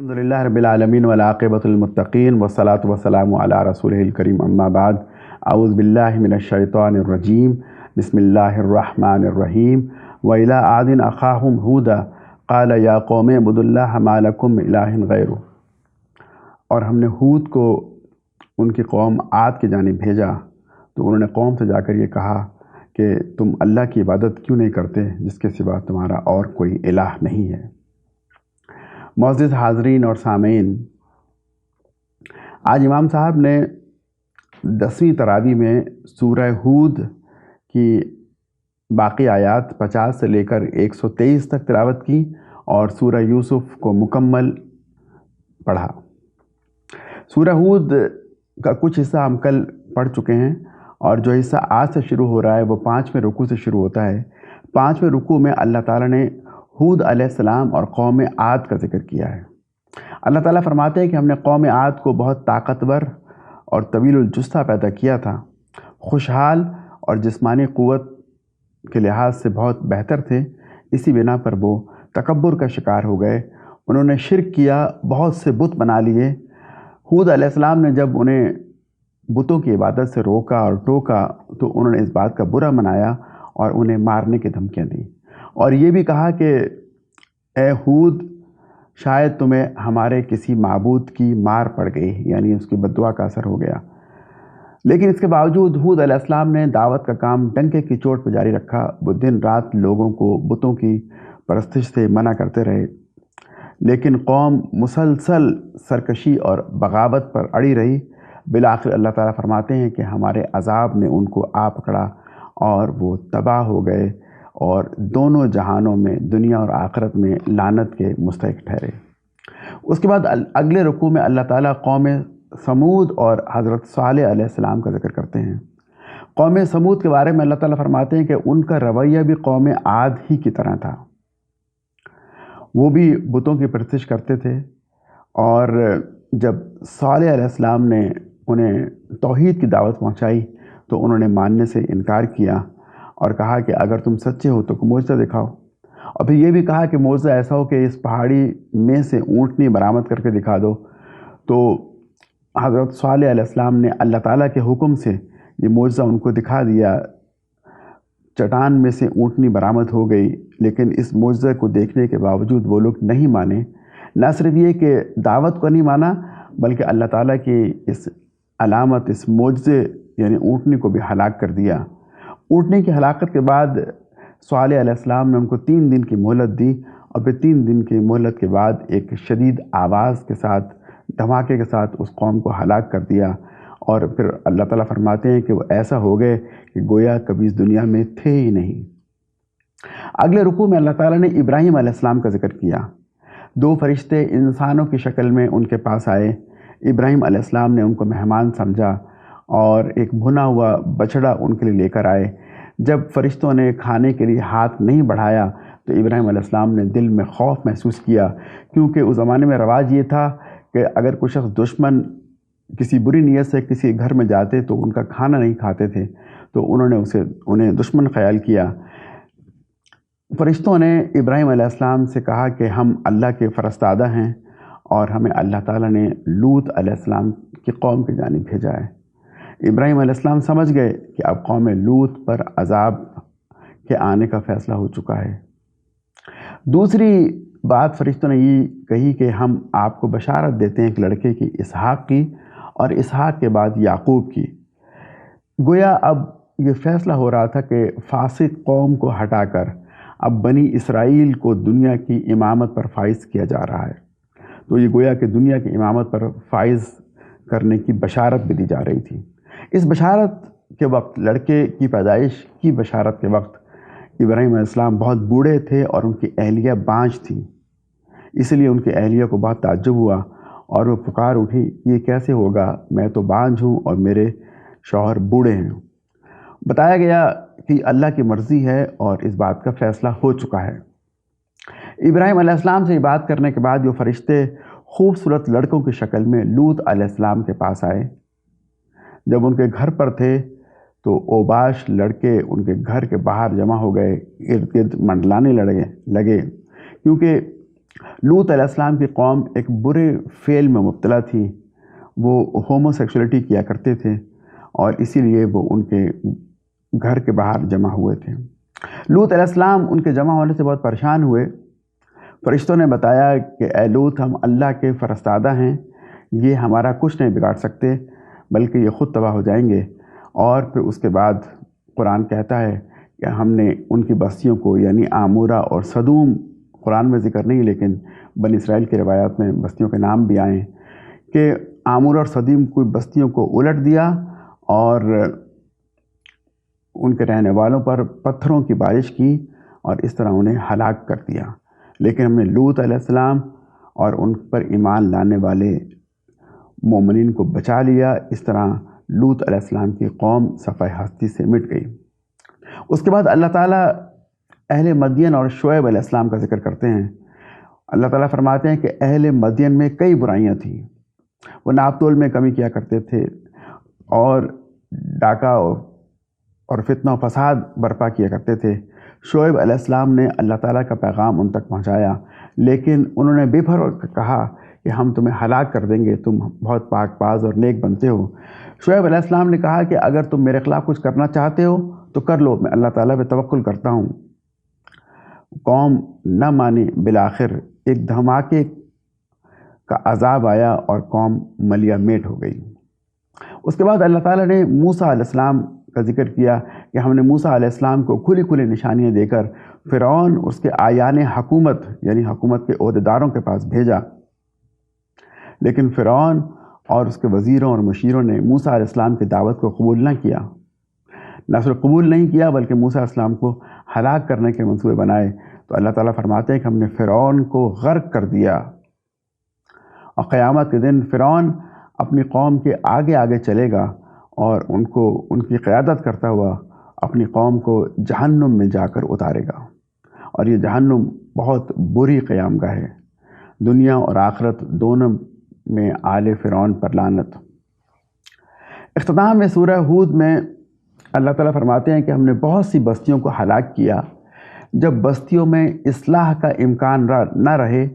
الحمدللہ رب العالمین والعاقبۃ للمتقین والصلاۃ والسلام علی رسولہ الکریم اما بعد اعوذ باللہ من الشیطان الرجیم بسم اللہ الرحمن الرحیم وإلی عاد اخاہم ہودا قال یا قوم اعبدوا اللہ ما لکم من الہ غیرہ۔ اور ہم نے ہود کو ان کی قوم عاد کی جانب بھیجا تو انہوں نے قوم سے جا کر یہ کہا کہ تم اللہ کی عبادت کیوں نہیں کرتے جس کے سوا تمہارا اور کوئی الہ نہیں ہے۔ معزز حاضرین اور سامعین، آج امام صاحب نے 10ویں تراویح میں سورہ ہود کی باقی آیات 50 سے لے کر 123 تک تلاوت کی اور سورہ یوسف کو مکمل پڑھا۔ سورہ ہود کا کچھ حصہ ہم کل پڑھ چکے ہیں اور جو حصہ آج سے شروع ہو رہا ہے وہ 5ویں رکوع سے شروع ہوتا ہے۔ 5ویں رکوع میں اللہ تعالیٰ نے ہود علیہ السلام اور قوم عاد کا ذکر کیا ہے۔ اللہ تعالیٰ فرماتے ہیں کہ ہم نے قوم عاد کو بہت طاقتور اور طویل الجثہ پیدا کیا تھا، خوشحال اور جسمانی قوت کے لحاظ سے بہت بہتر تھے، اسی بنا پر وہ تکبر کا شکار ہو گئے۔ انہوں نے شرک کیا، بہت سے بت بنا لیے۔ ہود علیہ السلام نے جب انہیں بتوں کی عبادت سے روکا اور ٹوکا تو انہوں نے اس بات کا برا منایا اور انہیں مارنے کی دھمکیاں دیں اور یہ بھی کہا کہ اے ہود، شاید تمہیں ہمارے کسی معبود کی مار پڑ گئی، یعنی اس کی بد دعا کا اثر ہو گیا۔ لیکن اس کے باوجود ہود علیہ السلام نے دعوت کا کام ڈنکے کی چوٹ پہ جاری رکھا۔ وہ دن رات لوگوں کو بتوں کی پرستش سے منع کرتے رہے، لیکن قوم مسلسل سرکشی اور بغاوت پر اڑی رہی۔ بالآخر اللہ تعالیٰ فرماتے ہیں کہ ہمارے عذاب نے ان کو آ پکڑا اور وہ تباہ ہو گئے اور دونوں جہانوں میں، دنیا اور آخرت میں، لعنت کے مستحق ٹھہرے۔ اس کے بعد اگلے رکوع میں اللہ تعالیٰ قوم سمود اور حضرت صالح علیہ السلام کا ذکر کرتے ہیں۔ قوم سمود کے بارے میں اللہ تعالیٰ فرماتے ہیں کہ ان کا رویہ بھی قوم عاد ہی کی طرح تھا۔ وہ بھی بتوں کی پرستش کرتے تھے اور جب صالح علیہ السلام نے انہیں توحید کی دعوت پہنچائی تو انہوں نے ماننے سے انکار کیا اور کہا کہ اگر تم سچے ہو تو معجزہ دکھاؤ، اور پھر یہ بھی کہا کہ معجزہ ایسا ہو کہ اس پہاڑی میں سے اونٹنی برآمد کر کے دکھا دو۔ تو حضرت صالح علیہ السلام نے اللہ تعالیٰ کے حکم سے یہ معجزہ ان کو دکھا دیا، چٹان میں سے اونٹنی برآمد ہو گئی۔ لیکن اس معجزے کو دیکھنے کے باوجود وہ لوگ نہیں مانے۔ نہ صرف یہ کہ دعوت کو نہیں مانا بلکہ اللہ تعالیٰ کی اس علامت، اس معجزے یعنی اونٹنی کو بھی ہلاک کر دیا۔ اونٹنی کی ہلاکت کے بعد صالح علیہ السلام نے ان کو 3 دن کی مہلت دی اور پھر 3 دن کی مہلت کے بعد ایک شدید آواز کے ساتھ، دھماکے کے ساتھ اس قوم کو ہلاک کر دیا۔ اور پھر اللہ تعالیٰ فرماتے ہیں کہ وہ ایسا ہو گئے کہ گویا کبھی اس دنیا میں تھے ہی نہیں۔ اگلے رکوع میں اللہ تعالیٰ نے ابراہیم علیہ السلام کا ذکر کیا۔ 2 فرشتے انسانوں کی شکل میں ان کے پاس آئے۔ ابراہیم علیہ السلام نے ان کو مہمان سمجھا اور ایک بھنا ہوا بچڑا ان کے لیے لے کر آئے۔ جب فرشتوں نے کھانے کے لیے ہاتھ نہیں بڑھایا تو ابراہیم علیہ السلام نے دل میں خوف محسوس کیا، کیونکہ اس زمانے میں رواج یہ تھا کہ اگر کوئی شخص دشمن کسی بری نیت سے کسی گھر میں جاتے تو ان کا کھانا نہیں کھاتے تھے، تو انہوں نے انہیں دشمن خیال کیا۔ فرشتوں نے ابراہیم علیہ السلام سے کہا کہ ہم اللہ کے فرستادہ ہیں اور ہمیں اللہ تعالیٰ نے لوط علیہ السلام کی قوم کی جانب بھیجا ہے۔ ابراہیم علیہ السلام سمجھ گئے کہ اب قوم لوط پر عذاب کے آنے کا فیصلہ ہو چکا ہے۔ دوسری بات فرشتوں نے یہ کہی کہ ہم آپ کو بشارت دیتے ہیں ایک لڑکے کی، اسحاق کی، اور اسحاق کے بعد یعقوب کی۔ گویا اب یہ فیصلہ ہو رہا تھا کہ فاسق قوم کو ہٹا کر اب بنی اسرائیل کو دنیا کی امامت پر فائز کیا جا رہا ہے۔ تو یہ گویا کہ دنیا کی امامت پر فائز کرنے کی بشارت بھی دی جا رہی تھی۔ اس بشارت کے وقت، لڑکے کی پیدائش کی بشارت کے وقت، ابراہیم علیہ السلام بہت بوڑھے تھے اور ان کی اہلیہ بانجھ تھی، اس لیے ان کی اہلیہ کو بہت تعجب ہوا اور وہ پکار اٹھی، یہ کیسے ہوگا، میں تو بانجھ ہوں اور میرے شوہر بوڑھے ہیں۔ بتایا گیا کہ اللہ کی مرضی ہے اور اس بات کا فیصلہ ہو چکا ہے۔ ابراہیم علیہ السلام سے یہ بات کرنے کے بعد جو فرشتے خوبصورت لڑکوں کی شکل میں لوط علیہ السلام کے پاس آئے، جب ان کے گھر پر تھے تو اوباش لڑکے ان کے گھر کے باہر جمع ہو گئے، ارد گرد منڈلانے لگے، کیونکہ لوط علیہ السلام کی قوم ایک برے فعل میں مبتلا تھی، وہ ہومو سیکشولیٹی کیا کرتے تھے اور اسی لیے وہ ان کے گھر کے باہر جمع ہوئے تھے۔ لوط علیہ السلام ان کے جمع ہونے سے بہت پریشان ہوئے۔ فرشتوں نے بتایا کہ اے لوط، ہم اللہ کے فرستادہ ہیں، یہ ہمارا کچھ نہیں بگاڑ سکتے بلکہ یہ خود تباہ ہو جائیں گے۔ اور پھر اس کے بعد قرآن کہتا ہے کہ ہم نے ان کی بستیوں کو یعنی آمورہ اور صدوم، قرآن میں ذکر نہیں لیکن بنی اسرائیل کی روایات میں بستیوں کے نام بھی آئیں، کہ آمورہ اور صدوم کی بستیوں کو الٹ دیا اور ان کے رہنے والوں پر پتھروں کی بارش کی اور اس طرح انہیں ہلاک کر دیا۔ لیکن ہم نے لوط علیہ السلام اور ان پر ایمان لانے والے مومنین کو بچا لیا۔ اس طرح لوط علیہ السلام کی قوم صفحہ ہستی سے مٹ گئی۔ اس کے بعد اللہ تعالیٰ اہل مدین اور شعیب علیہ السلام کا ذکر کرتے ہیں۔ اللہ تعالیٰ فرماتے ہیں کہ اہل مدین میں کئی برائیاں تھیں، وہ ناپ تول میں کمی کیا کرتے تھے اور ڈاکہ اور فتنہ و فساد برپا کیا کرتے تھے۔ شعیب علیہ السلام نے اللہ تعالیٰ کا پیغام ان تک پہنچایا، لیکن انہوں نے بے پرواہ کہا کہ ہم تمہیں ہلاک کر دیں گے، تم بہت پاک باز اور نیک بنتے ہو۔ شعیب علیہ السلام نے کہا کہ اگر تم میرے خلاف کچھ کرنا چاہتے ہو تو کر لو، میں اللہ تعالیٰ پہ توکل کرتا ہوں۔ قوم نہ مانی، بالآخر ایک دھماکے کا عذاب آیا اور قوم ملیہ میٹ ہو گئی۔ اس کے بعد اللہ تعالیٰ نے موسیٰ علیہ السلام کا ذکر کیا کہ ہم نے موسیٰ علیہ السلام کو کھلی کھلی نشانیاں دے کر فرعون اس کے آیان حکومت یعنی حکومت کے عہدیداروں کے پاس بھیجا، لیکن فرعون اور اس کے وزیروں اور مشیروں نے موسیٰ علیہ السلام کی دعوت کو قبول نہ کیا، نہ صرف قبول نہیں کیا بلکہ موسیٰ علیہ السلام کو ہلاک کرنے کے منصوبے بنائے۔ تو اللہ تعالیٰ فرماتے ہیں کہ ہم نے فرعون کو غرق کر دیا، اور قیامت کے دن فرعون اپنی قوم کے آگے آگے چلے گا اور ان کی قیادت کرتا ہوا اپنی قوم کو جہنم میں جا کر اتارے گا، اور یہ جہنم بہت بری قیام گاہ ہے، دنیا اور آخرت دونوں میں آل فرعون پر لعنت۔ اختتام میں سورہ ہود میں اللہ تعالیٰ فرماتے ہیں کہ ہم نے بہت سی بستیوں کو ہلاک کیا۔ جب بستیوں میں اصلاح کا امکان نہ رہے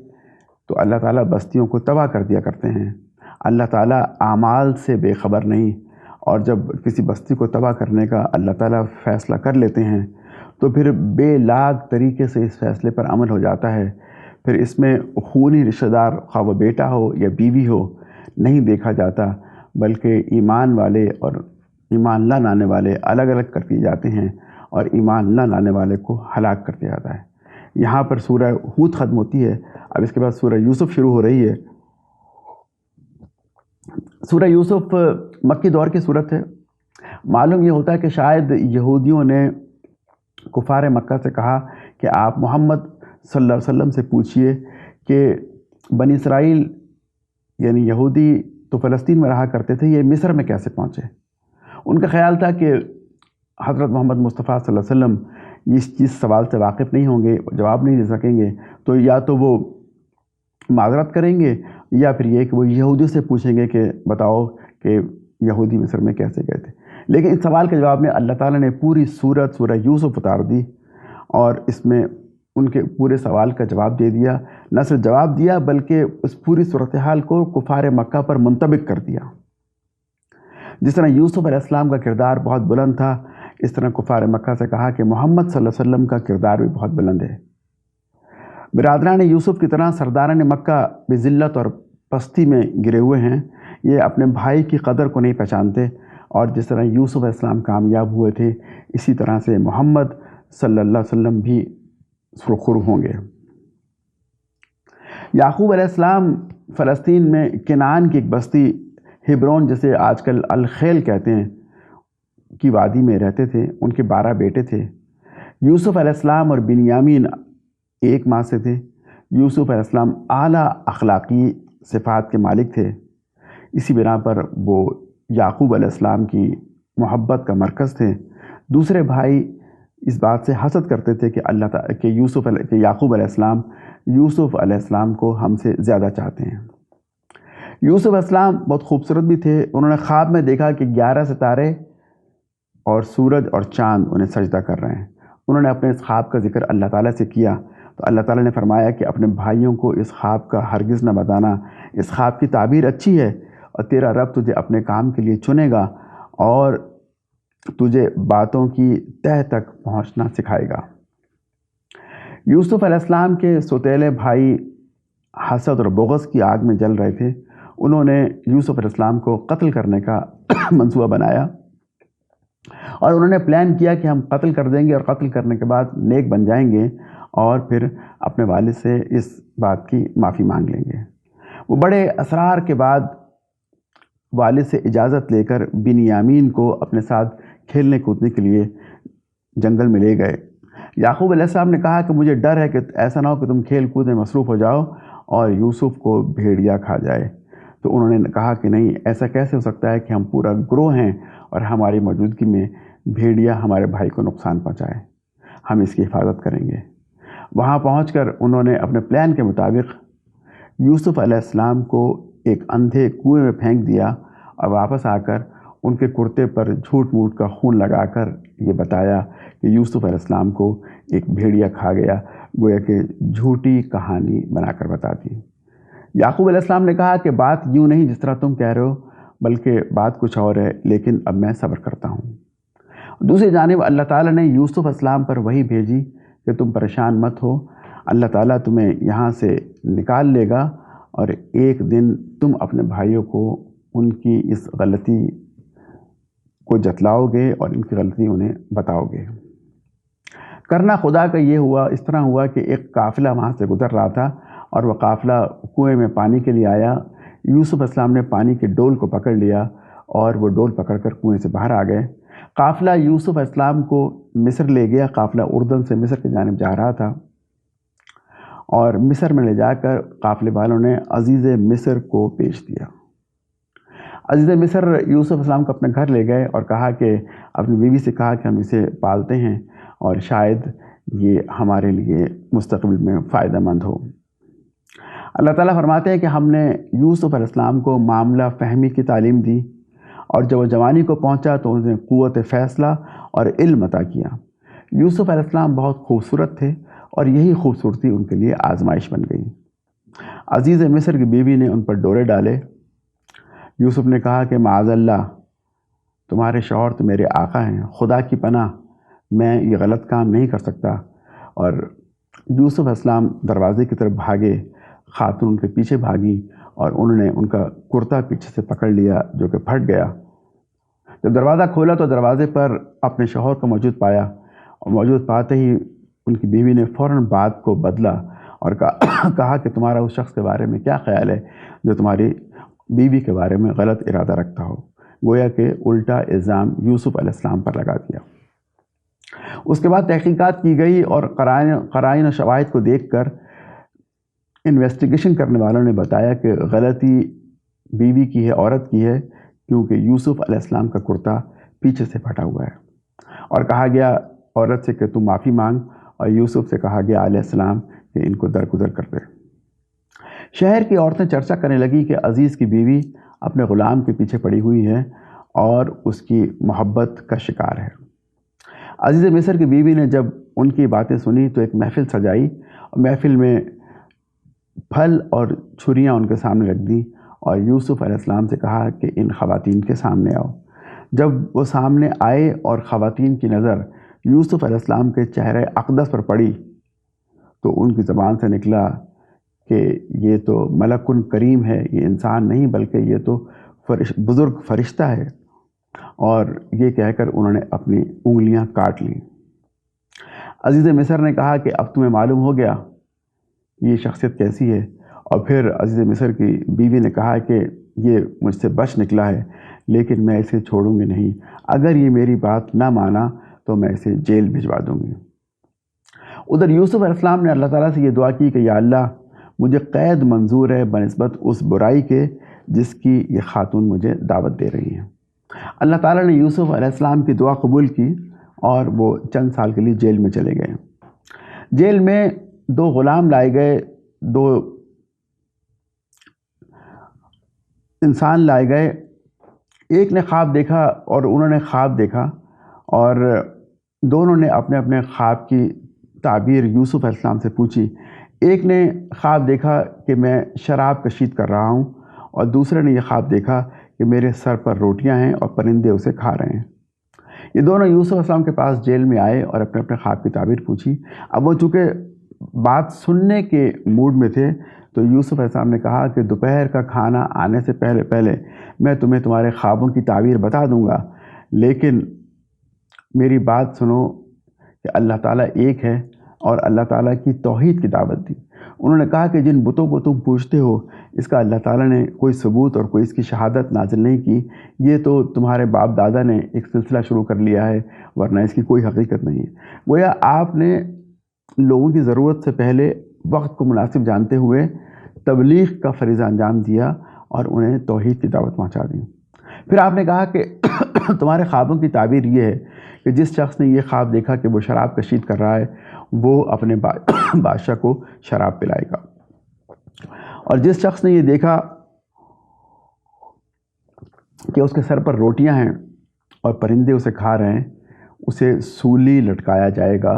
تو اللہ تعالیٰ بستیوں کو تباہ کر دیا کرتے ہیں۔ اللہ تعالیٰ اعمال سے بے خبر نہیں، اور جب کسی بستی کو تباہ کرنے کا اللہ تعالیٰ فیصلہ کر لیتے ہیں تو پھر بے لاگ طریقے سے اس فیصلے پر عمل ہو جاتا ہے۔ پھر اس میں خونی رشتہ دار، خواہ وہ بیٹا ہو یا بیوی ہو، نہیں دیکھا جاتا، بلکہ ایمان والے اور ایمان نہ لانے والے الگ الگ کر دیے جاتے ہیں اور ایمان نہ لانے والے کو ہلاک کر دیا جاتا ہے۔ یہاں پر سورہ ہود ختم ہوتی ہے، اب اس کے بعد سورہ یوسف شروع ہو رہی ہے۔ سورہ یوسف مکی دور کی صورت ہے۔ معلوم یہ ہوتا ہے کہ شاید یہودیوں نے کفار مکہ سے کہا کہ آپ محمد صلی اللہ علیہ وسلم سے پوچھئے کہ بنی اسرائیل یعنی یہودی تو فلسطین میں رہا کرتے تھے، یہ مصر میں کیسے پہنچے؟ ان کا خیال تھا کہ حضرت محمد مصطفیٰ صلی اللہ علیہ وسلم اس چیز سوال سے واقف نہیں ہوں گے، جواب نہیں دے سکیں گے، تو یا تو وہ معذرت کریں گے یا پھر یہ کہ وہ یہودیوں سے پوچھیں گے کہ بتاؤ کہ یہودی مصر میں کیسے گئے تھے۔ لیکن اس سوال کے جواب میں اللہ تعالیٰ نے پوری سورت سورہ یوسف اتار دی اور اس میں ان کے پورے سوال کا جواب دے دیا۔ نہ صرف جواب دیا بلکہ اس پوری صورتحال کو کفار مکہ پر منطبق کر دیا۔ جس طرح یوسف علیہ السلام کا کردار بہت بلند تھا، اس طرح کفار مکہ سے کہا کہ محمد صلی اللہ علیہ وسلم کا کردار بھی بہت بلند ہے۔ برادران یوسف کی طرح سرداران مکہ بذلت اور پستی میں گرے ہوئے ہیں، یہ اپنے بھائی کی قدر کو نہیں پہچانتے، اور جس طرح یوسف علیہ السلام کامیاب ہوئے تھے اسی طرح سے محمد صلی اللہ علیہ وسلم بھی سرخرو ہوں گے۔ یعقوب علیہ السلام فلسطین میں کنعان کی ایک بستی ہبرون، جسے آج کل الخیل کہتے ہیں، کی وادی میں رہتے تھے۔ ان کے 12 بیٹے تھے۔ یوسف علیہ السلام اور بنیامین ایک ماں سے تھے۔ یوسف علیہ السلام اعلیٰ اخلاقی صفات کے مالک تھے، اسی بنا پر وہ یعقوب علیہ السلام کی محبت کا مرکز تھے۔ دوسرے بھائی اس بات سے حسد کرتے تھے کہ یعقوب علیہ السلام کو ہم سے زیادہ چاہتے ہیں۔ یوسف علیہ السلام بہت خوبصورت بھی تھے۔ انہوں نے خواب میں دیکھا کہ 11 ستارے اور سورج اور چاند انہیں سجدہ کر رہے ہیں۔ انہوں نے اپنے اس خواب کا ذکر اللہ تعالیٰ سے کیا تو اللہ تعالیٰ نے فرمایا کہ اپنے بھائیوں کو اس خواب کا ہرگز نہ بتانا، اس خواب کی تعبیر اچھی ہے اور تیرا رب تجھے اپنے کام کے لیے چنے گا اور تجھے باتوں کی تہہ تک پہنچنا سکھائے گا۔ یوسف علیہ السلام کے سوتیلے بھائی حسد اور بغض کی آگ میں جل رہے تھے۔ انہوں نے یوسف علیہ السلام کو قتل کرنے کا منصوبہ بنایا اور انہوں نے پلان کیا کہ ہم قتل کر دیں گے اور قتل کرنے کے بعد نیک بن جائیں گے اور پھر اپنے والد سے اس بات کی معافی مانگ لیں گے۔ وہ بڑے اسرار کے بعد والد سے اجازت لے کر بنیامین کو اپنے ساتھ کھیلنے کودنے کے لیے جنگل میں لے گئے۔ یعقوب علیہ السلام نے کہا کہ مجھے ڈر ہے کہ ایسا نہ ہو کہ تم کھیل کود میں مصروف ہو جاؤ اور یوسف کو بھیڑیا کھا جائے۔ تو انہوں نے کہا کہ نہیں، ایسا کیسے ہو سکتا ہے کہ ہم پورا گروہ ہیں اور ہماری موجودگی میں بھیڑیا ہمارے بھائی کو نقصان پہنچائے، ہم اس کی حفاظت کریں گے۔ وہاں پہنچ کر انہوں نے اپنے پلان کے مطابق یوسف علیہ السلام کو ایک اندھے کنویں میں پھینک دیا اور واپس آ کر ان کے کرتے پر جھوٹ موٹ کا خون لگا کر یہ بتایا کہ یوسف علیہ السلام کو ایک بھیڑیا کھا گیا، گویا کہ جھوٹی کہانی بنا کر بتا دی۔ یعقوب علیہ السلام نے کہا کہ بات یوں نہیں جس طرح تم کہہ رہے ہو، بلکہ بات کچھ اور ہے، لیکن اب میں صبر کرتا ہوں۔ دوسری جانب اللہ تعالیٰ نے یوسف علیہ السلام پر وحی بھیجی کہ تم پریشان مت ہو، اللہ تعالیٰ تمہیں یہاں سے نکال لے گا اور ایک دن تم اپنے بھائیوں کو ان کی اس غلطی کو جتلاؤ گے اور ان کی غلطی انہیں بتاؤ گے۔ کرنا خدا کا یہ ہوا، اس طرح ہوا کہ ایک قافلہ وہاں سے گزر رہا تھا اور وہ قافلہ کنویں میں پانی کے لیے آیا۔ یوسف علیہ السلام نے پانی کے ڈول کو پکڑ لیا اور وہ ڈول پکڑ کر کنویں سے باہر آ گئے۔ قافلہ یوسف علیہ السلام کو مصر لے گیا۔ قافلہ اردن سے مصر کی جانب جا رہا تھا اور مصر میں لے جا کر قافلے والوں نے عزیز مصر کو پیش دیا۔ عزیز مصر یوسف علیہ السلام کو اپنے گھر لے گئے اور کہا کہ اپنی بیوی سے کہا کہ ہم اسے پالتے ہیں اور شاید یہ ہمارے لیے مستقبل میں فائدہ مند ہو۔ اللہ تعالیٰ فرماتے ہیں کہ ہم نے یوسف علیہ السلام کو معاملہ فہمی کی تعلیم دی اور جب وہ جوانی کو پہنچا تو انہیں قوت فیصلہ اور علم عطا کیا۔ یوسف علیہ السلام بہت خوبصورت تھے اور یہی خوبصورتی ان کے لیے آزمائش بن گئی۔ عزیز مصر کی بیوی نے ان پر ڈورے ڈالے۔ یوسف نے کہا کہ معاذ اللہ، تمہارے شوہر تو میرے آقا ہیں، خدا کی پناہ میں یہ غلط کام نہیں کر سکتا۔ اور یوسف علیہ السلام دروازے کی طرف بھاگے، خاتون ان کے پیچھے بھاگی اور انہوں نے ان کا کرتا پیچھے سے پکڑ لیا جو کہ پھٹ گیا۔ جب دروازہ کھولا تو دروازے پر اپنے شوہر کو موجود پایا اور موجود پاتے ہی ان کی بیوی نے فوراً بات کو بدلا اور کہا کہ تمہارا اس شخص کے بارے میں کیا خیال ہے جو تمہاری بیوی کے بارے میں غلط ارادہ رکھتا ہو؟ گویا کہ الٹا الزام یوسف علیہ السلام پر لگا دیا۔ اس کے بعد تحقیقات کی گئی اور قرائن و شواہد کو دیکھ کر انویسٹیگیشن کرنے والوں نے بتایا کہ غلطی بیوی کی ہے، عورت کی ہے، کیونکہ یوسف علیہ السلام کا کرتا پیچھے سے پھٹا ہوا ہے۔ اور کہا گیا عورت سے کہ تم معافی مانگ، اور یوسف سے کہا گیا علیہ السلام کہ ان کو درگزر کر دے۔ شہر کی عورتیں چرچا کرنے لگی کہ عزیز کی بیوی اپنے غلام کے پیچھے پڑی ہوئی ہے اور اس کی محبت کا شکار ہے۔ عزیز مصر کی بیوی نے جب ان کی باتیں سنی تو ایک محفل سجائی اور محفل میں پھل اور چھریاں ان کے سامنے رکھ دیں اور یوسف علیہ السلام سے کہا کہ ان خواتین کے سامنے آؤ۔ جب وہ سامنے آئے اور خواتین کی نظر یوسف علیہ السلام کے چہرے اقدس پر پڑی تو ان کی زبان سے نکلا کہ یہ تو ملک کریم ہے، یہ انسان نہیں بلکہ یہ تو بزرگ فرشتہ ہے، اور یہ کہہ کر انہوں نے اپنی انگلیاں کاٹ لیں۔ عزیز مصر نے کہا کہ اب تمہیں معلوم ہو گیا یہ شخصیت کیسی ہے، اور پھر عزیز مصر کی بیوی نے کہا کہ یہ مجھ سے بچ نکلا ہے لیکن میں اسے چھوڑوں گی نہیں، اگر یہ میری بات نہ مانا تو میں اسے جیل بھجوا دوں گی۔ ادھر یوسف علیہ السلام نے اللہ تعالیٰ سے یہ دعا کی کہ یا اللہ، مجھے قید منظور ہے بنسبت اس برائی کے جس کی یہ خاتون مجھے دعوت دے رہی ہیں۔ اللہ تعالیٰ نے یوسف علیہ السلام کی دعا قبول کی اور وہ چند سال کے لیے جیل میں چلے گئے۔ جیل میں 2 غلام لائے گئے، 2 انسان لائے گئے۔ ایک نے خواب دیکھا اور انہوں نے خواب دیکھا، اور دونوں نے اپنے اپنے خواب کی تعبیر یوسف علیہ السلام سے پوچھی۔ ایک نے خواب دیکھا کہ میں شراب کشید کر رہا ہوں، اور دوسرے نے یہ خواب دیکھا کہ میرے سر پر روٹیاں ہیں اور پرندے اسے کھا رہے ہیں۔ یہ دونوں یوسف علیہ السلام کے پاس جیل میں آئے اور اپنے اپنے خواب کی تعبیر پوچھی۔ اب وہ چونکہ بات سننے کے موڈ میں تھے تو یوسف علیہ السلام نے کہا کہ دوپہر کا کھانا آنے سے پہلے پہلے میں تمہیں تمہارے خوابوں کی تعبیر بتا دوں گا، لیکن میری بات سنو کہ اللہ تعالیٰ ایک ہے، اور اللہ تعالیٰ کی توحید کی دعوت دی۔ انہوں نے کہا کہ جن بتوں کو تم پوجتے ہو اس کا اللہ تعالیٰ نے کوئی ثبوت اور کوئی اس کی شہادت نازل نہیں کی، یہ تو تمہارے باپ دادا نے ایک سلسلہ شروع کر لیا ہے، ورنہ اس کی کوئی حقیقت نہیں ہے۔ گویا آپ نے لوگوں کی ضرورت سے پہلے وقت کو مناسب جانتے ہوئے تبلیغ کا فریضہ انجام دیا اور انہیں توحید کی دعوت پہنچا دی۔ پھر آپ نے کہا کہ تمہارے خوابوں کی تعبیر یہ ہے کہ جس شخص نے یہ خواب دیکھا کہ وہ شراب کشید کر رہا ہے وہ اپنے بادشاہ کو شراب پلائے گا، اور جس شخص نے یہ دیکھا کہ اس کے سر پر روٹیاں ہیں اور پرندے اسے کھا رہے ہیں اسے سولی لٹکایا جائے گا،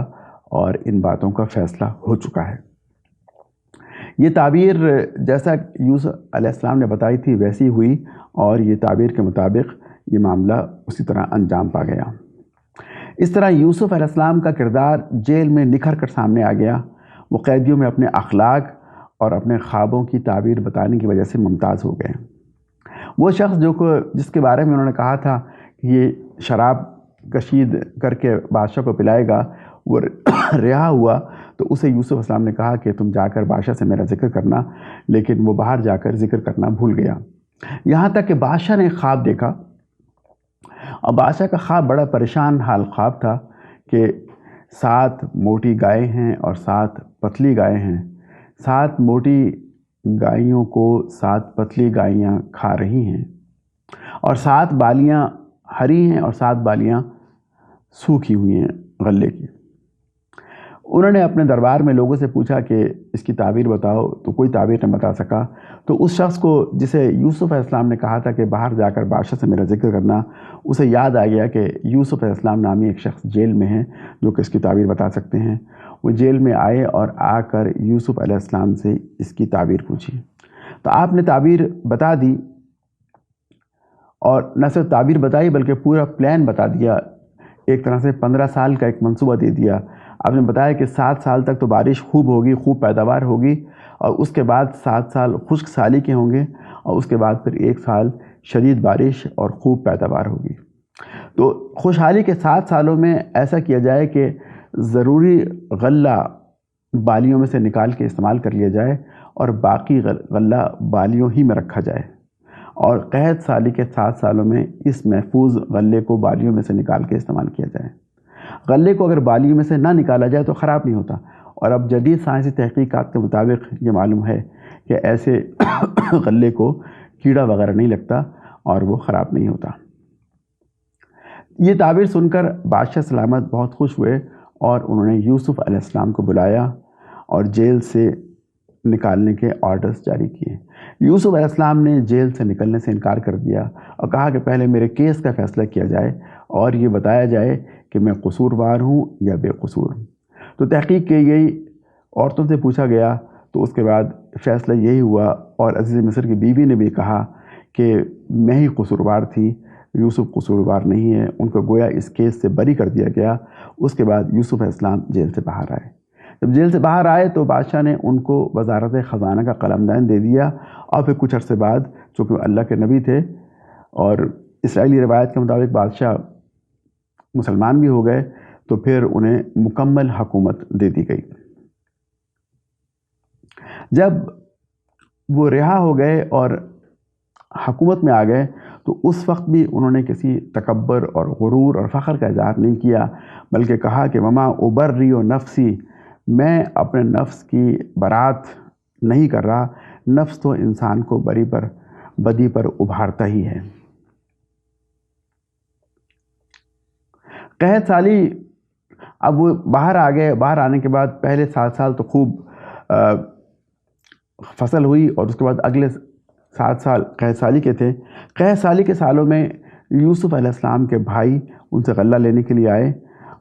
اور ان باتوں کا فیصلہ ہو چکا ہے۔ یہ تعبیر جیسا یوسف علیہ السلام نے بتائی تھی ویسی ہوئی، اور یہ تعبیر کے مطابق یہ معاملہ اسی طرح انجام پا گیا۔ اس طرح یوسف علیہ السلام کا کردار جیل میں نکھر کر سامنے آ گیا۔ وہ قیدیوں میں اپنے اخلاق اور اپنے خوابوں کی تعبیر بتانے کی وجہ سے ممتاز ہو گئے۔ وہ شخص جس کے بارے میں انہوں نے کہا تھا کہ یہ شراب کشید کر کے بادشاہ کو پلائے گا، وہ رہا ہوا تو اسے یوسف علیہ السلام نے کہا کہ تم جا کر بادشاہ سے میرا ذکر کرنا، لیکن وہ باہر جا کر ذکر کرنا بھول گیا۔ یہاں تک کہ بادشاہ نے خواب دیکھا، اور بادشاہ کا خواب بڑا پریشان حال خواب تھا کہ 7 موٹی گائے ہیں اور 7 پتلی گائے ہیں، 7 موٹی گائیوں کو 7 پتلی گائیاں کھا رہی ہیں، اور 7 بالیاں ہری ہیں اور 7 بالیاں سوکھی ہوئی ہیں غلے کی۔ انہوں نے اپنے دربار میں لوگوں سے پوچھا کہ اس کی تعبیر بتاؤ، تو کوئی تعبیر نہ بتا سکا۔ تو اس شخص کو جسے یوسف علیہ السلام نے کہا تھا کہ باہر جا کر بادشاہ سے میرا ذکر کرنا، اسے یاد آ گیا کہ یوسف علیہ السلام نامی ایک شخص جیل میں ہیں جو کہ اس کی تعبیر بتا سکتے ہیں۔ وہ جیل میں آئے اور آ کر یوسف علیہ السلام سے اس کی تعبیر پوچھی، تو آپ نے تعبیر بتا دی، اور نہ صرف تعبیر بتائی بلکہ پورا پلان بتا دیا۔ ایک طرح سے 15 سال کا ایک منصوبہ دے دیا۔ آپ نے بتایا کہ 7 سال تک تو بارش خوب ہوگی، خوب پیداوار ہوگی، اور اس کے بعد 7 سال خشک سالی کے ہوں گے، اور اس کے بعد پھر 1 سال شدید بارش اور خوب پیداوار ہوگی۔ تو خوشحالی کے 7 سالوں میں ایسا کیا جائے کہ ضروری غلہ بالیوں میں سے نکال کے استعمال کر لیا جائے، اور باقی غلہ بالیوں ہی میں رکھا جائے، اور قحط سالی کے 7 سالوں میں اس محفوظ غلے کو بالیوں میں سے نکال کے استعمال کیا جائے۔ غلے کو اگر بالیوں میں سے نہ نکالا جائے تو خراب نہیں ہوتا، اور اب جدید سائنسی تحقیقات کے مطابق یہ معلوم ہے کہ ایسے غلے کو کیڑا وغیرہ نہیں لگتا اور وہ خراب نہیں ہوتا۔ یہ تعبیر سن کر بادشاہ سلامت بہت خوش ہوئے، اور انہوں نے یوسف علیہ السلام کو بلایا اور جیل سے نکالنے کے آرڈرز جاری کیے۔ یوسف علیہ السلام نے جیل سے نکلنے سے انکار کر دیا اور کہا کہ پہلے میرے کیس کا فیصلہ کیا جائے اور یہ بتایا جائے کہ میں قصوروار ہوں یا بے قصور۔ تو تحقیق کی گئی، عورتوں سے پوچھا گیا، تو اس کے بعد فیصلہ یہی ہوا، اور عزیز مصر کی بیوی نے بھی کہا کہ میں ہی قصوروار تھی، یوسف قصوروار نہیں ہے۔ ان کو گویا اس کیس سے بری کر دیا گیا۔ اس کے بعد یوسف علیہ السلام جیل سے باہر آئے۔ جب جیل سے باہر آئے تو بادشاہ نے ان کو وزارت خزانہ کا قلمدان دے دیا، اور پھر کچھ عرصے بعد چونکہ اللہ کے نبی تھے اور اسرائیلی روایت کے مطابق بادشاہ مسلمان بھی ہو گئے، تو پھر انہیں مکمل حکومت دے دی گئی۔ جب وہ رہا ہو گئے اور حکومت میں آ گئے تو اس وقت بھی انہوں نے کسی تکبر اور غرور اور فخر کا اظہار نہیں کیا، بلکہ کہا کہ وما ابری و نفسی، میں اپنے نفس کی برات نہیں کر رہا، نفس تو انسان کو بدی پر ابھارتا ہی ہے۔ قحط سالی، اب وہ باہر آ گئے، باہر آنے کے بعد پہلے 7 سال تو خوب فصل ہوئی، اور اس کے بعد اگلے 7 سال قحط سالی کے تھے۔ قحط سالی کے سالوں میں یوسف علیہ السلام کے بھائی ان سے غلہ لینے کے لیے آئے،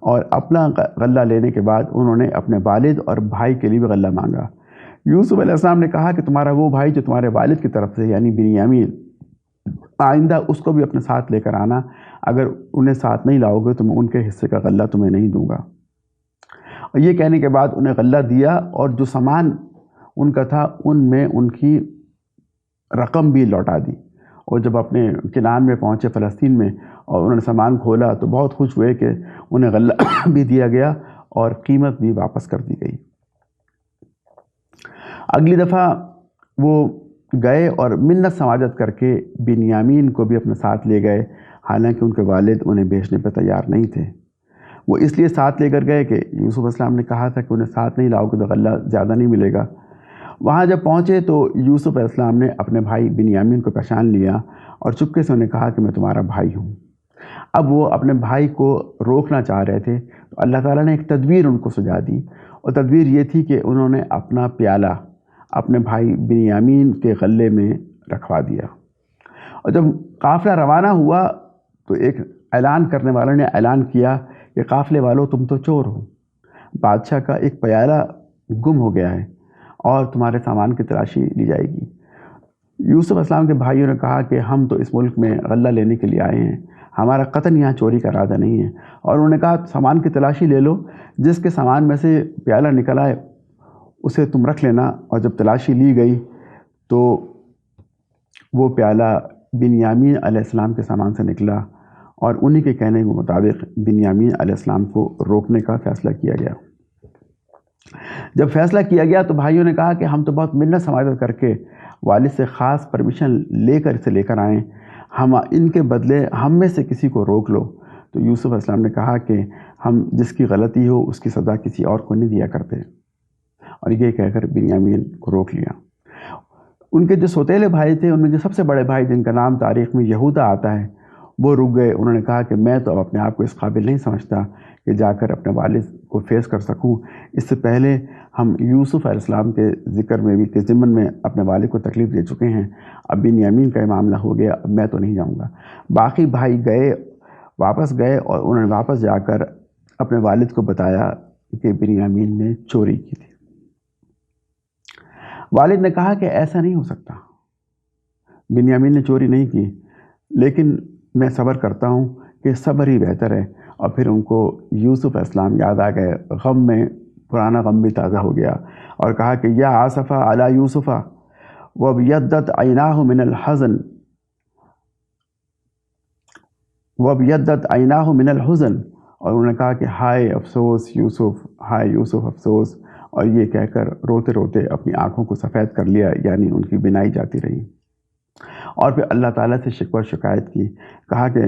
اور اپنا غلہ لینے کے بعد انہوں نے اپنے والد اور بھائی کے لیے بھی غلہ مانگا۔ یوسف علیہ السلام نے کہا کہ تمہارا وہ بھائی جو تمہارے والد کی طرف سے یعنی بنیامین، آئندہ اس کو بھی اپنے ساتھ لے کر آنا، اگر انہیں ساتھ نہیں لاؤ گے تو میں ان کے حصے کا غلہ تمہیں نہیں دوں گا۔ اور یہ کہنے کے بعد انہیں غلہ دیا، اور جو سامان ان کا تھا ان میں ان کی رقم بھی لوٹا دی۔ اور جب اپنے کنعان میں پہنچے فلسطین میں اور انہوں نے سامان کھولا تو بہت خوش ہوئے کہ انہیں غلہ بھی دیا گیا اور قیمت بھی واپس کر دی گئی۔ اگلی دفعہ وہ گئے اور منت سماجت کر کے بنیامین کو بھی اپنے ساتھ لے گئے، حالانکہ ان کے والد انہیں بھیجنے پہ تیار نہیں تھے۔ وہ اس لیے ساتھ لے کر گئے کہ یوسف علیہ السلام نے کہا تھا کہ انہیں ساتھ نہیں لاؤ گے تو غلہ زیادہ نہیں ملے گا۔ وہاں جب پہنچے تو یوسف علیہ السلام نے اپنے بھائی بنیامین کو پہچان لیا اور چپکے سے انہیں کہا کہ میں تمہارا بھائی ہوں۔ اب وہ اپنے بھائی کو روکنا چاہ رہے تھے تو اللہ تعالیٰ نے ایک تدبیر ان کو سجا دی، اور تدبیر یہ تھی کہ انہوں نے اپنا پیالہ اپنے بھائی بنیامین کے غلے میں رکھوا دیا۔ اور جب قافلہ روانہ ہوا تو ایک اعلان کرنے والوں نے اعلان کیا کہ قافلے والوں تم تو چور ہو، بادشاہ کا ایک پیالہ گم ہو گیا ہے اور تمہارے سامان کی تلاشی لی جائے گی۔ یوسف علیہ السلام کے بھائیوں نے کہا کہ ہم تو اس ملک میں غلہ لینے کے لیے آئے ہیں، ہمارا قطعاً یہاں چوری کا ارادہ نہیں ہے۔ اور انہوں نے کہا سامان کی تلاشی لے لو، جس کے سامان میں سے پیالہ نکل آئے اسے تم رکھ لینا۔ اور جب تلاشی لی گئی تو وہ پیالہ بنیامین علیہ السلام کے سامان سے نکلا، اور انہی کے کہنے کے مطابق بنیامین علیہ السلام کو روکنے کا فیصلہ کیا گیا۔ جب فیصلہ کیا گیا تو بھائیوں نے کہا کہ ہم تو بہت منت سماجت کر کے والد سے خاص پرمیشن لے کر اسے لے کر آئیں، ہم ان کے بدلے ہم میں سے کسی کو روک لو۔ تو یوسف علیہ السلام نے کہا کہ ہم جس کی غلطی ہو اس کی سزا کسی اور کو نہیں دیا کرتے، اور یہ کہہ کر بنیامین کو روک لیا۔ ان کے جو سوتیلے بھائی تھے ان میں جو سب سے بڑے بھائی جن کا نام تاریخ میں یہودا آتا ہے وہ رک گئے۔ انہوں نے کہا کہ میں تو اب اپنے آپ کو اس قابل نہیں سمجھتا کہ جا کر اپنے والد کو فیس کر سکوں، اس سے پہلے ہم یوسف علیہ السلام کے ذکر میں بھی کے ضمن میں اپنے والد کو تکلیف دے چکے ہیں، اب بنیامین کا یہ معاملہ ہو گیا، اب میں تو نہیں جاؤں گا۔ باقی بھائی واپس گئے اور انہوں نے واپس جا کر اپنے والد کو بتایا کہ بنیامین نے چوری کی تھی۔ والد نے کہا کہ ایسا نہیں ہو سکتا، بنیامین نے چوری نہیں کی، لیکن میں صبر کرتا ہوں کہ صبر ہی بہتر ہے۔ اور پھر ان کو یوسف علیہ السلام یاد آ گئے، غم میں پرانا غم بھی تازہ ہو گیا، اور کہا کہ یا آسفا علی یوسف وابیضت عیناہ من الحزن اور انہوں نے کہا کہ ہائے افسوس یوسف، ہائے یوسف افسوس، اور یہ کہہ کر روتے روتے اپنی آنکھوں کو سفید کر لیا، یعنی ان کی بینائی جاتی رہی۔ اور پھر اللہ تعالیٰ سے شکوہ شکایت کی، کہا کہ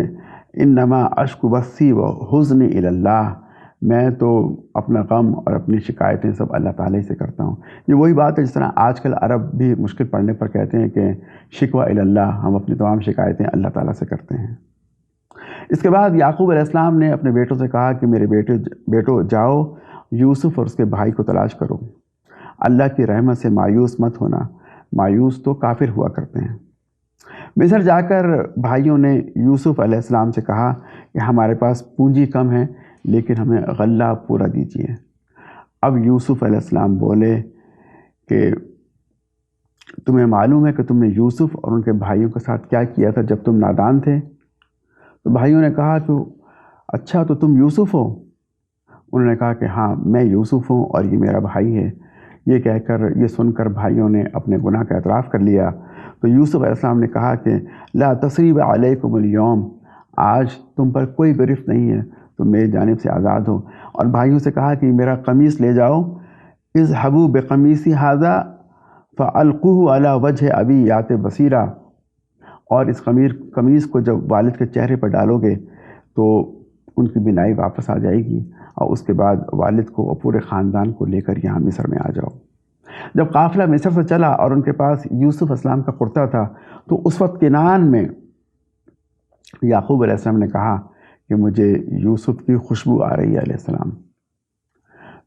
انما اشکو بثی و حزنی الی اللہ، میں تو اپنا غم اور اپنی شکایتیں سب اللہ تعالیٰ سے کرتا ہوں۔ یہ وہی بات ہے جس طرح آج کل عرب بھی مشکل پڑنے پر کہتے ہیں کہ شکوہ الی اللہ، ہم اپنی تمام شکایتیں اللہ تعالیٰ سے کرتے ہیں۔ اس کے بعد یعقوب علیہ السلام نے اپنے بیٹوں سے کہا کہ میرے بیٹو جاؤ یوسف اور اس کے بھائی کو تلاش کرو، اللہ کی رحمت سے مایوس مت ہونا، مایوس تو کافر ہوا کرتے ہیں۔ مصر جا کر بھائیوں نے یوسف علیہ السلام سے کہا کہ ہمارے پاس پونجی کم ہے لیکن ہمیں غلہ پورا دیجیے۔ اب یوسف علیہ السلام بولے کہ تمہیں معلوم ہے کہ تم نے یوسف اور ان کے بھائیوں کے ساتھ کیا کیا تھا جب تم نادان تھے؟ تو بھائیوں نے کہا کہ اچھا تو تم یوسف ہو؟ انہوں نے کہا کہ ہاں میں یوسف ہوں اور یہ میرا بھائی ہے۔ یہ کہہ کر یہ سن کر بھائیوں نے اپنے گناہ کا اعتراف کر لیا۔ تو یوسف علیہ السلام نے کہا کہ لا تثریب علیکم اليوم، آج تم پر کوئی گرفت نہیں ہے، تم میری جانب سے آزاد ہو۔ اور بھائیوں سے کہا کہ میرا قمیص لے جاؤ، اذهبوا بقمیصی ھذا فالقوه علی وجہ ابی یات بصیرا، اور اس قمیص کو جب والد کے چہرے پر ڈالو گے تو ان کی بینائی واپس آ جائے گی، اور اس کے بعد والد کو اور پورے خاندان کو لے کر یہاں مصر میں آ جاؤ۔ جب قافلہ مصر سے چلا اور ان کے پاس یوسف علیہ السلام کا کرتا تھا تو اس وقت کنعان میں یعقوب علیہ السلام نے کہا کہ مجھے یوسف کی خوشبو آ رہی ہے علیہ السلام۔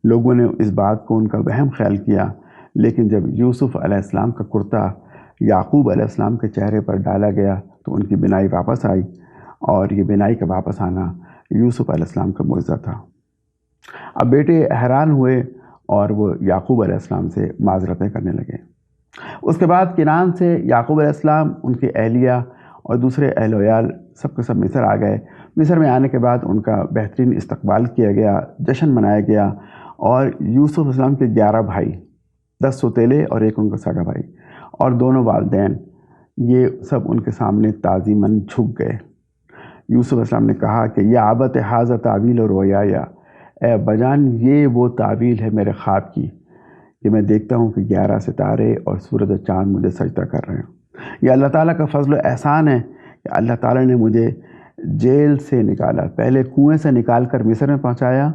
لوگوں نے اس بات کو ان کا وہم خیال کیا، لیکن جب یوسف علیہ السلام کا کرتا یعقوب علیہ السلام کے چہرے پر ڈالا گیا تو ان کی بینائی واپس آئی، اور یہ بینائی کا واپس آنا یوسف علیہ السلام کا معجزہ تھا۔ اب بیٹے حیران ہوئے اور وہ یعقوب علیہ السلام سے معذرتیں کرنے لگے۔ اس کے بعد کنعان سے یعقوب علیہ السلام، ان کی اہلیہ اور دوسرے اہل و عیال سب کے سب مصر آ گئے۔ مصر میں آنے کے بعد ان کا بہترین استقبال کیا گیا، جشن منایا گیا، اور یوسف علیہ السلام کے 11 بھائی، 10 سوتیلے اور ایک ان کا سگا بھائی، اور دونوں والدین، یہ سب ان کے سامنے تعظیماً جھک گئے۔ یوسف علیہ السلام نے کہا کہ یا ابت ھذا تعویل رؤیایا، اے اباجان یہ وہ تعویل ہے میرے خواب کی کہ میں دیکھتا ہوں کہ 11 ستارے اور سورج و چاند مجھے سجدہ کر رہے ہیں۔ یہ اللہ تعالیٰ کا فضل و احسان ہے کہ اللہ تعالیٰ نے مجھے جیل سے نکالا، پہلے کنویں سے نکال کر مصر میں پہنچایا،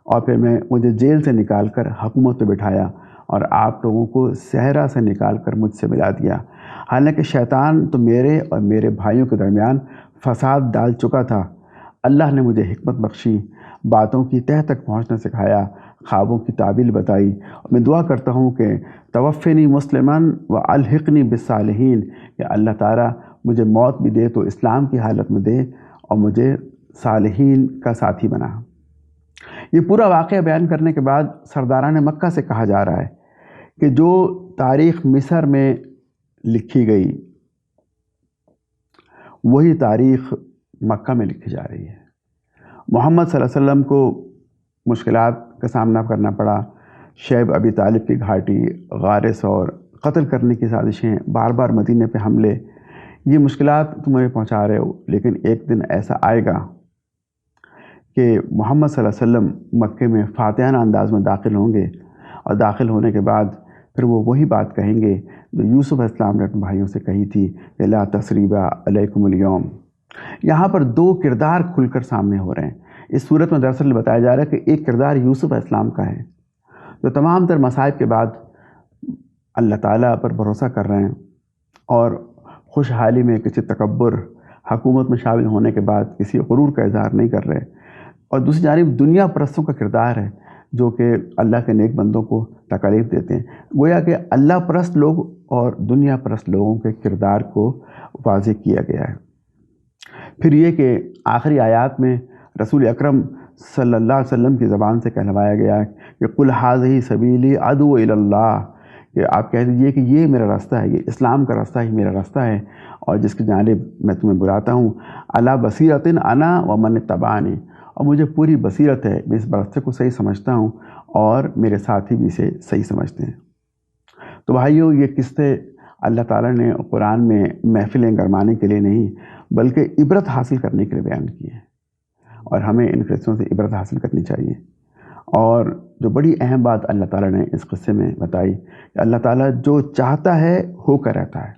اور پھر مجھے جیل سے نکال کر حکومت پہ بٹھایا، اور آپ لوگوں کو صحرا سے نکال کر مجھ سے ملا دیا۔ حالانکہ شیطان تو میرے اور میرے بھائیوں کے درمیان فساد ڈال چکا تھا، اللہ نے مجھے حکمت بخشی، باتوں کی تہہ تک پہنچنا سکھایا، خوابوں کی تعبیر بتائی، اور میں دعا کرتا ہوں کہ توفنی مسلماً و الحقنی بالصالحین، کہ اللہ تعالیٰ مجھے موت بھی دے تو اسلام کی حالت میں دے اور مجھے صالحین کا ساتھی بنا۔ یہ پورا واقعہ بیان کرنے کے بعد سرداران مکہ سے کہا جا رہا ہے کہ جو تاریخ مصر میں لکھی گئی وہی تاریخ مکہ میں لکھی جا رہی ہے۔ محمد صلی اللہ علیہ وسلم کو مشکلات کا سامنا کرنا پڑا، شعیب ابی طالب کی گھاٹی، غار ثور، قتل کرنے کی سازشیں، بار بار مدینے پہ حملے، یہ مشکلات تمہیں پہنچا رہے ہو، لیکن ایک دن ایسا آئے گا کہ محمد صلی اللہ علیہ وسلم مکے میں فاتحانہ انداز میں داخل ہوں گے، اور داخل ہونے کے بعد پھر وہ وہی بات کہیں گے جو یوسف علیہ السلام نے اپنے بھائیوں سے کہی تھی کہ لا تثریب علیکم اليوم۔ یہاں پر 2 کردار کھل کر سامنے ہو رہے ہیں۔ اس صورت میں دراصل بتایا جا رہا ہے کہ ایک کردار یوسف علیہ السلام کا ہے، جو تمام تر مصائب کے بعد اللہ تعالیٰ پر بھروسہ کر رہے ہیں، اور خوشحالی میں کسی تکبر، حکومت میں شامل ہونے کے بعد کسی غرور کا اظہار نہیں کر رہے، اور دوسری جانب دنیا پرستوں کا کردار ہے جو کہ اللہ کے نیک بندوں کو تکلیف دیتے ہیں۔ گویا کہ اللہ پرست لوگ اور دنیا پرست لوگوں کے کردار کو واضح کیا گیا ہے۔ پھر یہ کہ آخری آیات میں رسول اکرم صلی اللہ علیہ وسلم کی زبان سے کہلوایا گیا ہے کہ قل ھذہ سبیلی ادعو الی اللہ، کہ آپ کہہ دیجئے کہ یہ میرا راستہ ہے، یہ اسلام کا راستہ ہی میرا راستہ ہے، اور جس کی جانب میں تمہیں بلاتا ہوں، علی بصیرۃ انا ومن اتبعنی، اور مجھے پوری بصیرت ہے، میں اس راستے کو صحیح سمجھتا ہوں اور میرے ساتھی بھی اسے صحیح سمجھتے ہیں۔ تو بھائیو، یہ قصے اللہ تعالیٰ نے قرآن میں محفلیں گرمانے کے لیے نہیں بلکہ عبرت حاصل کرنے کے لیے بیان کیے ہیں، اور ہمیں ان قصوں سے عبرت حاصل کرنی چاہیے۔ اور جو بڑی اہم بات اللہ تعالیٰ نے اس قصے میں بتائی کہ اللہ تعالیٰ جو چاہتا ہے ہو کر رہتا ہے۔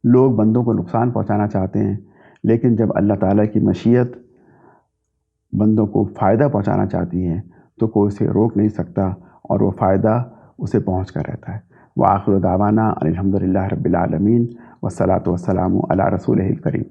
لوگ بندوں کو نقصان پہنچانا چاہتے ہیں، لیکن جب اللہ تعالیٰ کی مشیت بندوں کو فائدہ پہنچانا چاہتی ہے تو کوئی اسے روک نہیں سکتا، اور وہ فائدہ اسے پہنچ کر رہتا ہے۔ وآخر دعوانا الحمدللہ رب العالمین، والصلاۃ والسلام علی رسولہ الکریم۔